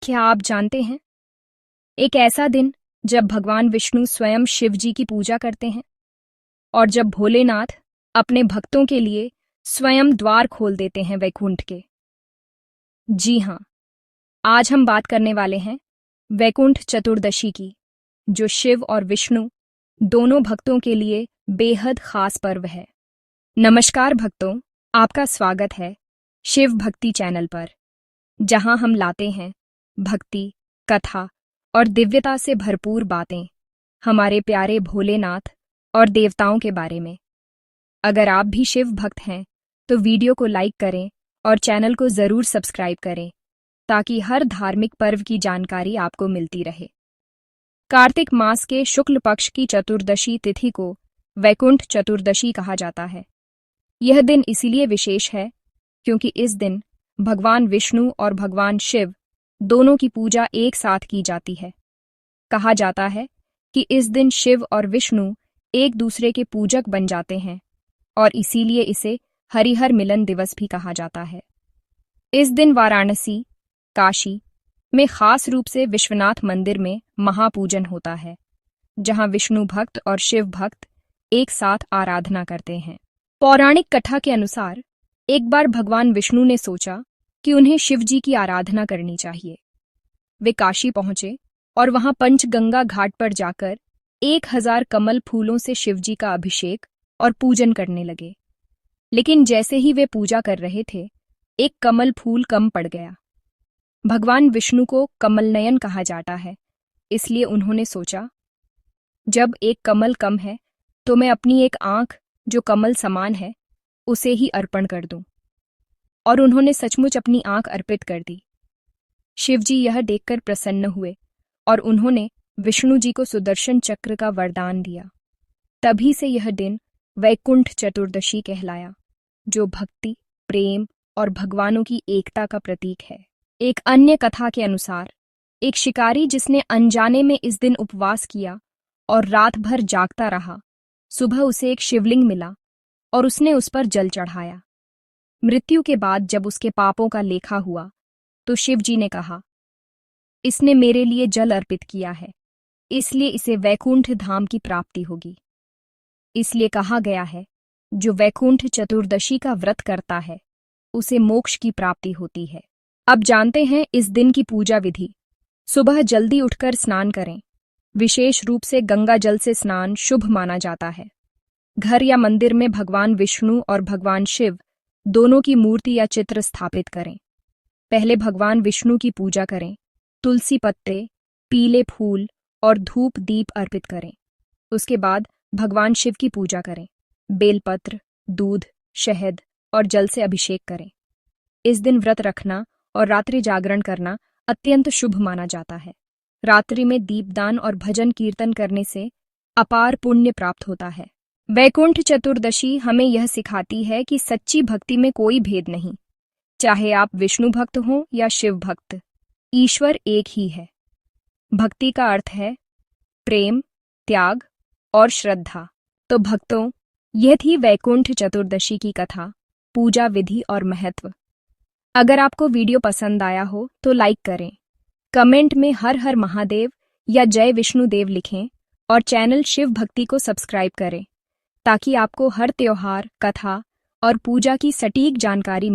क्या आप जानते हैं, एक ऐसा दिन जब भगवान विष्णु स्वयं शिव जी की पूजा करते हैं और जब भोलेनाथ अपने भक्तों के लिए स्वयं द्वार खोल देते हैं वैकुंठ के। जी हाँ, आज हम बात करने वाले हैं वैकुंठ चतुर्दशी की, जो शिव और विष्णु दोनों भक्तों के लिए बेहद खास पर्व है। नमस्कार भक्तों, आपका स्वागत है शिव भक्ति चैनल पर, जहां हम लाते हैं भक्ति, कथा और दिव्यता से भरपूर बातें हमारे प्यारे भोलेनाथ और देवताओं के बारे में। अगर आप भी शिव भक्त हैं तो वीडियो को लाइक करें और चैनल को जरूर सब्सक्राइब करें ताकि हर धार्मिक पर्व की जानकारी आपको मिलती रहे। कार्तिक मास के शुक्ल पक्ष की चतुर्दशी तिथि को वैकुंठ चतुर्दशी कहा जाता है। यह दिन इसीलिए विशेष है क्योंकि इस दिन भगवान विष्णु और भगवान शिव दोनों की पूजा एक साथ की जाती है। कहा जाता है कि इस दिन शिव और विष्णु एक दूसरे के पूजक बन जाते हैं और इसीलिए इसे हरिहर मिलन दिवस भी कहा जाता है। इस दिन वाराणसी, काशी में खास रूप से विश्वनाथ मंदिर में महापूजन होता है, जहां विष्णु भक्त और शिव भक्त एक साथ आराधना करते हैं। पौराणिक कथा के अनुसार एक बार भगवान विष्णु ने सोचा कि उन्हें शिव जी की आराधना करनी चाहिए। वे काशी पहुंचे और वहां पंचगंगा घाट पर जाकर 1000 कमल फूलों से शिव जी का अभिषेक और पूजन करने लगे। लेकिन जैसे ही वे पूजा कर रहे थे, एक कमल फूल कम पड़ गया। भगवान विष्णु को कमल नयन कहा जाता है, इसलिए उन्होंने सोचा, जब एक कमल कम है तो मैं अपनी एक आंख जो कमल समान है उसे ही अर्पण कर दूं। और उन्होंने सचमुच अपनी आंख अर्पित कर दी। शिव जी यह देखकर प्रसन्न हुए और उन्होंने विष्णु जी को सुदर्शन चक्र का वरदान दिया। तभी से यह दिन वैकुंठ चतुर्दशी कहलाया, जो भक्ति, प्रेम और भगवानों की एकता का प्रतीक है। एक अन्य कथा के अनुसार एक शिकारी जिसने अनजाने में इस दिन उपवास किया और रात भर जागता रहा, सुबह उसे एक शिवलिंग मिला और उसने उस पर जल चढ़ाया। मृत्यु के बाद जब उसके पापों का लेखा हुआ तो शिव जी ने कहा, इसने मेरे लिए जल अर्पित किया है, इसलिए इसे वैकुंठ धाम की प्राप्ति होगी। इसलिए कहा गया है, जो वैकुंठ चतुर्दशी का व्रत करता है उसे मोक्ष की प्राप्ति होती है। अब जानते हैं इस दिन की पूजा विधि। सुबह जल्दी उठकर स्नान करें। विशेष रूप से गंगा जल से स्नान शुभ माना जाता है। घर या मंदिर में भगवान विष्णु और भगवान शिव दोनों की मूर्ति या चित्र स्थापित करें। पहले भगवान विष्णु की पूजा करें। तुलसी पत्ते, पीले फूल और धूप दीप अर्पित करें। उसके बाद भगवान शिव की पूजा करें। बेलपत्र, दूध, शहद और जल से अभिषेक करें। इस दिन व्रत रखना और रात्रि जागरण करना अत्यंत शुभ माना जाता है। रात्रि में दीपदान और भजन कीर्तन करने से अपार पुण्य प्राप्त होता है। वैकुंठ चतुर्दशी हमें यह सिखाती है कि सच्ची भक्ति में कोई भेद नहीं, चाहे आप विष्णु भक्त हों या शिव भक्त, ईश्वर एक ही है। भक्ति का अर्थ है प्रेम, त्याग और श्रद्धा। तो भक्तों, यह थी वैकुंठ चतुर्दशी की कथा, पूजा विधि और महत्व। अगर आपको वीडियो पसंद आया हो तो लाइक करें, कमेंट में हर हर महादेव या जय विष्णुदेव लिखें और चैनल शिव भक्ति को सब्सक्राइब करें ताकि आपको हर त्योहार, कथा और पूजा की सटीक जानकारी